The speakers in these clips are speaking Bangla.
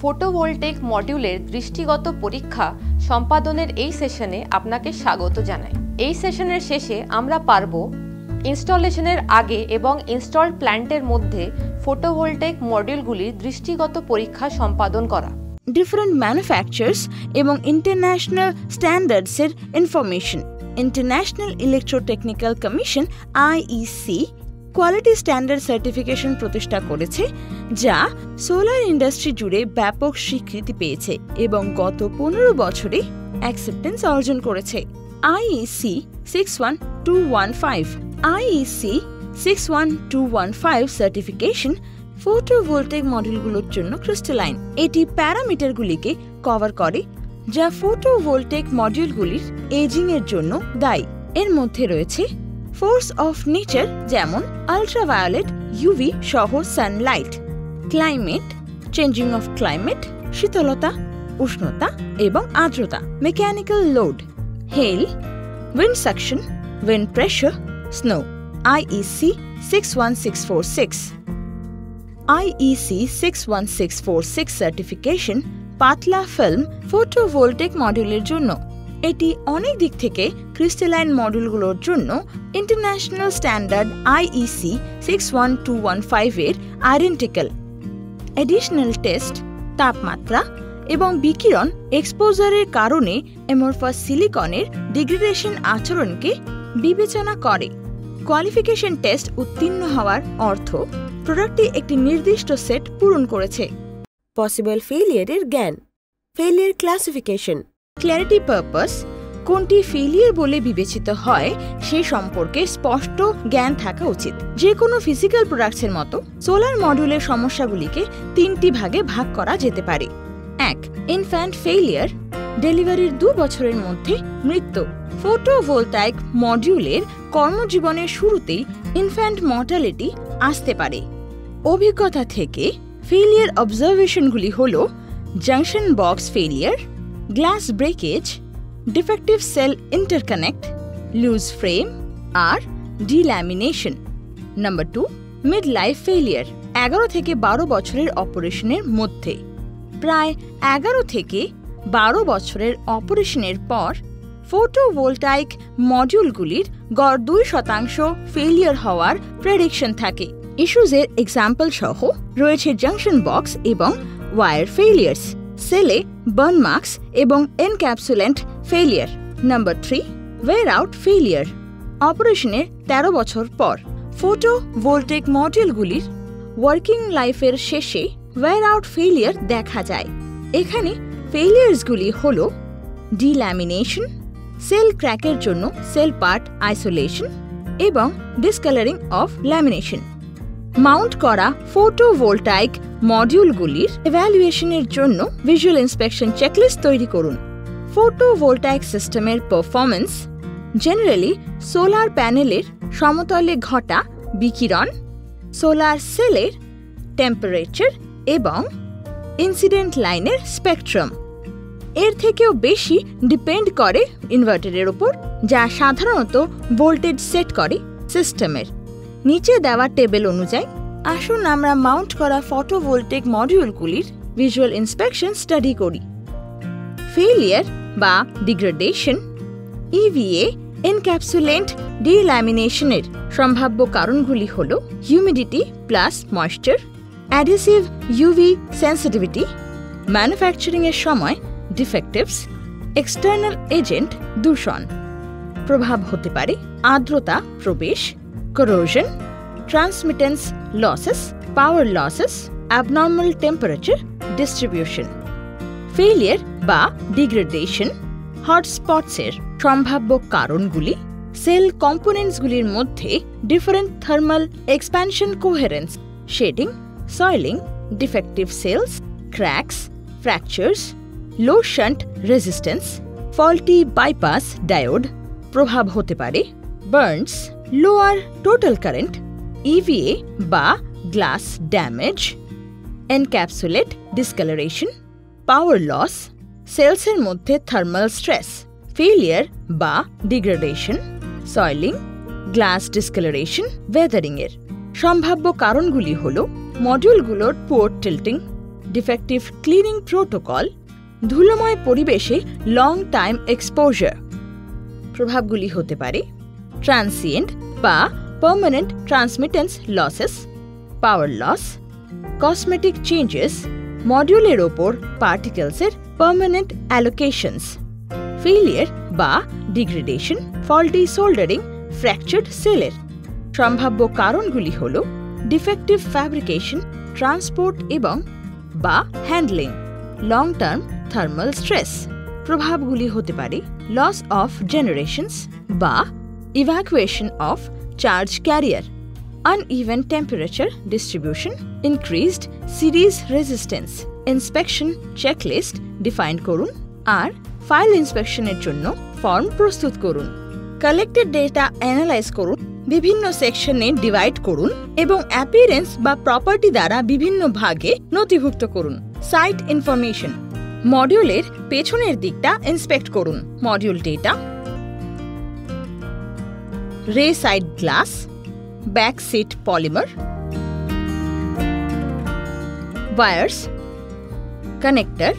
ফটোভোল্টেক মডিউলের দৃষ্টিগত পরীক্ষা সম্পাদনের এই সেশনে আপনাকে স্বাগত জানাই। এই সেশনের শেষে আমরা পারব ইনস্টলেশনের আগে এবং ইনস্টলড প্ল্যান্টের মধ্যে ফটোভোল্টেক মডিউলগুলির দৃষ্টিগত পরীক্ষা সম্পাদন করা, ডিফারেন্ট ম্যানুফ্যাকচারার্স এবং ইন্টারন্যাশনাল স্ট্যান্ডার্ডসের information. International electrotechnical commission IEC quality standard certification প্রতিষ্ঠা করেছে, যা সোলার ইন্ডাস্ট্রি জুড়ে ব্যাপক স্বীকৃতি পেয়েছে এবং গত 15 বছরে অ্যাকসেপ্টেন্স অর্জন করেছে। IEC 61215 IEC 61215 সার্টিফিকেশন ফটোভোল্টেক মডিউলগুলোর জন্য ক্রিস্টালাইন। এটি প্যারামিটারগুলিকে কভার করে যা ফটোভোল্টেক মডিউলগুলির এজিং এর জন্য দায়ী। এর মধ্যে রয়েছে ফোর্স অফ নেচার, যেমন আল্ট্রাভায়োলেট, UV সহ sunlight, climate, changing of climate, শীতলতা, উষ্ণতা এবং আর্দ্রতা, mechanical load, hail, wind suction, wind pressure, snow. IEC 61646 IEC 61646 certification পাতলা ফিল্ম ফটোভোল্টেক মডিউলের জন্য। এটি অনেক দিক থেকে ক্রিস্টালাইন মডিউলগুলোর জন্য ইন্টারন্যাশনাল স্ট্যান্ডার্ড IEC 61215 এর আইডেন্টিক্যাল। এডিশনাল টেস্ট, তাপমাত্রা এবং বিকিরণ এক্সপোজারের কারণে অ্যামরফাস সিলিকনের ডিগ্রেডেশন আচরণকে বিবেচনা করে। কোয়ালিফিকেশন টেস্ট উত্তীর্ণ হওয়ার অর্থ প্রোডাক্টটি একটি নির্দিষ্ট সেট পূরণ করেছে। পসিবল ফেলিয়ারের জ্ঞান, ফেলিয়ার ক্লাসিফিকেশন। ক্ল্যারিটি পারপাস, কোনটি ফেলিয়ার বলে বিবেচিত হয় সে সম্পর্কে স্পষ্ট জ্ঞান থাকা উচিত। যে কোনো ফিজিক্যাল প্রোডাক্টসের মতো সোলার মডিউলের সমস্যাগুলিকে 3টি ভাগে ভাগ করা যেতে পারে। 1. ইনফ্যান্ট ফেলিয়ার, ডেলিভারির 2 বছরের মধ্যে মৃত্যু। ফটোভোলটাইক মডিউলের কর্মজীবনের শুরুতেই ইনফ্যান্ট মর্টালিটি আসতে পারে। অভিজ্ঞতা থেকে ফেলিয়ার অবজারভেশনগুলি হল junction box failure, glass breakage, defective cell interconnect, loose frame আর delamination. Number 2. Mid life failure, 11 থেকে 12 বছরের অপারেশনের মধ্যে। প্রায় 11 থেকে 12 বছরের অপারেশনের পর ফটোভোল্টাইক মডিউলগুলির গড় 2% ফেলিয়ার হওয়ার প্রেডিকশন থাকে। ইস্যুজের এক্সাম্পল সহ রয়েছে জাংশন বক্স এবং ওয়্যার ফেলিয়ার্স, সেলে বার্ন মার্কস এবং encapsulant failure. Number 3. Wear out failure, অপারেশনের 13 বছর পর। ফটোভোল্টেক মডিউলগুলির ওয়ার্কিং লাইফের শেষে ওয়্যার আউট ফেলিয়ার দেখা যায়। এখানে ফেলিয়ার্সগুলি হল ডিল্যামিনেশন, সেল ক্র্যাকের জন্য সেল পার্ট আইসোলেশন এবং ডিসকালারিং অফ ল্যামিনেশন। মাউন্ট করা ফটোভোল্টাইক মডিউলগুলির ইভ্যালুয়েশনের জন্য ভিজুয়াল ইন্সপেকশন চেকলিস্ট তৈরি করুন। ফটোভোল্টাইক সিস্টেমের পারফরম্যান্স জেনারেলি সোলার প্যানেলের সমতলে ঘটা বিকিরণ, সোলার সেলের টেম্পারেচার এবং ইনসিডেন্ট লাইনের স্পেকট্রাম এর থেকেও বেশি ডিপেন্ড করে ইনভার্টারের উপর, যা সাধারণত ভোল্টেজ সেট করে সিস্টেমের। নিচে দেওয়া টেবিল অনুযায়ী আসুন আমরা মাউন্ট করা ফটোভোল্টেক মডিউলগুলির ভিজুয়াল ইন্সপেকশন স্টাডি করি। ফেলিয়ার বা ডিগ্রেডেশন, EVA এনক্যাপসুলেন্ট ডিল্যামিনেশনের সম্ভাব্য কারণগুলি হল humidity plus moisture, adhesive UV sensitivity, ম্যানুফ্যাকচারিংয়ের সময় ডিফেক্টিভস, এক্সটার্নাল এজেন্ট দূষণ। প্রভাব হতে পারে আর্দ্রতা প্রবেশ, corrosion, transmittance losses, power losses, abnormal temperature distribution. Failure বা ডিগ্রেডেশন হটস্পটসের সম্ভাব্য কারণগুলি সেল কম্পোনেন্টসগুলির মধ্যে different thermal expansion coherence, shading, soiling, defective cells, cracks, fractures, low shunt resistance, faulty bypass diode. প্রভাব হতে পারে burns, lower total current, EVA বা glass damage, encapsulate discoloration, power loss, সেলসের মধ্যে থার্মাল স্ট্রেস, ফেলিয়ার বা degradation, soiling, glass discoloration, weathering এর। সম্ভাব্য কারণগুলি হল মডিউলগুলোর port tilting, defective cleaning protocol, ধুলোময় পরিবেশে লং টাইম এক্সপোজার। প্রভাবগুলি হতে পারে ট্রান্সিয়েন্ট বা permanent transmittance losses, power loss, cosmetic changes, মডিউলের ওপর পার্টিকেলসের পার্মানেন্ট অ্যালোকেশনস, ফেলিয়ার বা ডিগ্রেডেশন, ফল্টি সোল্ডারিং, ফ্র্যাকচার্ড সেলের। সম্ভাব্য কারণগুলি হল ডিফেক্টিভ ফ্যাব্রিকেশন, ট্রান্সপোর্ট এবং বা handling, long term thermal stress. প্রভাবগুলি হতে পারে লস অফ জেনারেশনস বা evacuation of charge carrier, uneven temperature distribution, increased series resistance, inspection checklist define করুন আর ফাইল ইন্সপেকশনের জন্য ফর্ম প্রস্তুত করুন। কালেক্টেড ডেটা অ্যানালাইজ করুন, বিভিন্ন সেকশনে ডিভাইড করুন এবং অ্যাপিয়ারেন্স বা প্রপার্টি দ্বারা বিভিন্ন ভাগে নথিভুক্ত করুন। সাইট ইনফরমেশন, মডিউলের পেছনের দিকটা ইন্সপেক্ট করুন। Module data, rear side glass, back sheet polymer, wires, connector,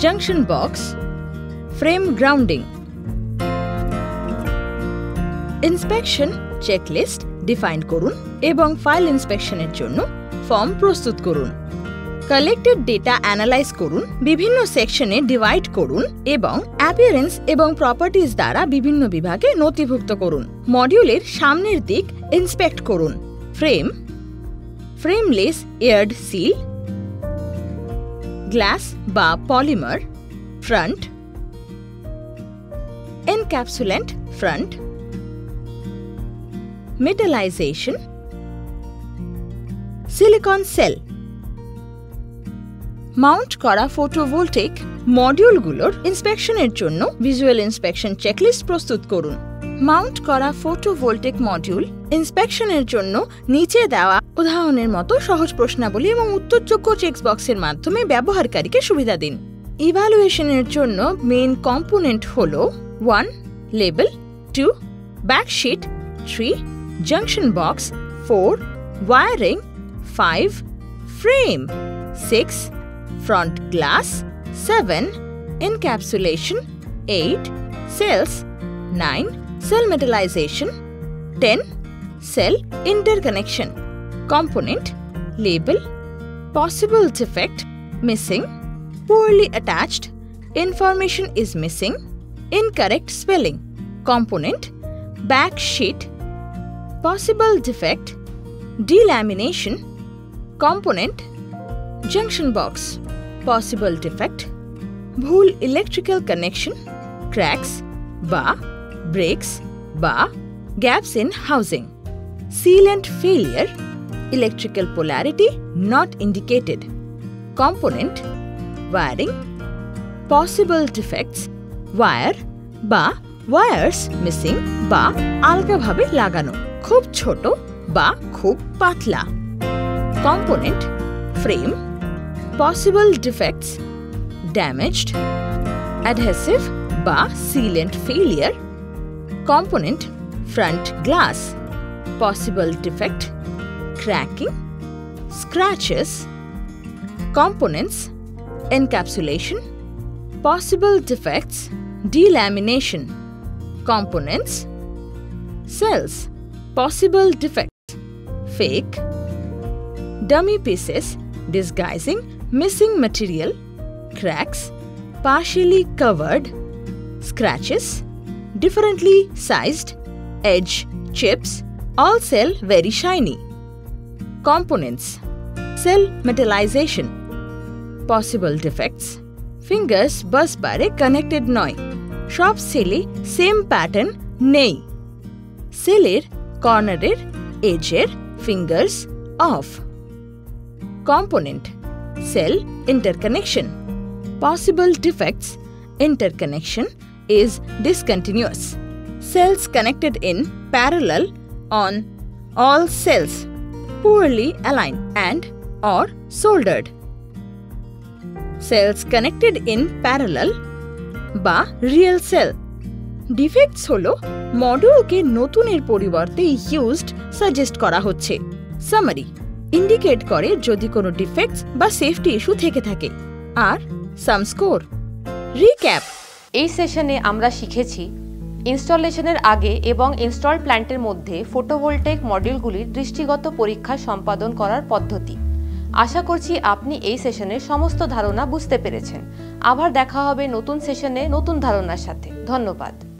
junction box, frame grounding. Inspection checklist define করুন এবং ফাইল ইন্সপেকশনের জন্য ফর্ম প্রস্তুত করুন। কালেক্টেড ডেটা অ্যানালাইজ করুন, বিভিন্ন সেকশনে ডিভাইড করুন এবং অ্যাপিয়ারেন্স এবং প্রপার্টিজ দ্বারা বিভিন্ন বিভাগে নথিভুক্ত করুন। মডিউলের সামনের দিক ইন্সপেক্ট করুন। Frame, frameless aired seal, glass বা polymer, front, encapsulant front, metallization, silicon cell. Mount করা ফটোভোল্টেইক মডিউলগুলোর ইন্সপেকশনের জন্য ভিজুয়াল ইন্সপেকশন চেকলিস্ট প্রস্তুত করুন। মাউন্ট করা ফটোভোল্টেইক মডিউল ইন্সপেকশনের জন্য নিচে দেওয়া উদাহরণের মতো সহজ প্রশ্নাবলী এবং উত্তরযোগ্য চেকবক্সের মাধ্যমে ব্যবহারকারীকে সুবিধা দিন। ইভ্যালুয়েশনের জন্য মেইন কম্পোনেন্ট হল 1. Label, 2. ব্যাকশিট, 3. junction box, 4. wiring, 5. frame, 6. front glass, 7. encapsulation, 8. cells, 9. cell metallization, 10. cell interconnection. Component, label, possible defect, missing, poorly attached, information is missing, incorrect spelling. Component, back sheet, possible defect, delamination. Component, junction box, possible defect, ভুল electrical connection, cracks বা breaks বা gaps in housing. Sealant failure, electrical polarity not indicated. Component, wiring, possible defects, wire বা wires missing বা আলগাভাবে লাগানো, খুব ছোট বা খুব পাতলা। Component, frame, possible defects, damaged, adhesive বা sealant failure. Component, front glass, possible defect, cracking, scratches. Components, encapsulation, possible defects, delamination. Components, cells, possible defects, fake, dummy pieces disguising missing material, cracks, partially covered, scratches, differently sized, edge, chips, all cell very shiny. Components, cell metallization, possible defects, fingers bus bare connected নয়, সব সেলে সেম প্যাটার্ন নেই, সেলের কর্নারের এজের fingers of. Component, cell interconnection, possible defects, interconnection is discontinuous, cells connected in parallel on all cells, poorly aligned and or soldered. Cells connected in parallel বা রিয়েল সেল। ডিফেক্টস হলো মডিউলকে নতুনের পরিবর্তে ইউজড সাজেস্ট করা হচ্ছে। সামারি, ইন্ডিকেট করে যদি কোনো ডিফেক্টস বা সেফটি ইস্যু থেকে থাকে। আর সাম স্কোর। রিক্যাপ। এই সেশনে আমরা শিখেছি ইনস্টলেশনের আগে এবং ইনস্টল প্ল্যান্টের মধ্যে ফটোভোল্টেইক মডিউলগুলির দৃষ্টিগত পরীক্ষা সম্পাদন করার পদ্ধতি। আশা করছি আপনি এই সেশনের সমস্ত ধারণা বুঝতে পেরেছেন। আবার দেখা হবে নতুন সেশনে নতুন ধারণার সাথে। ধন্যবাদ।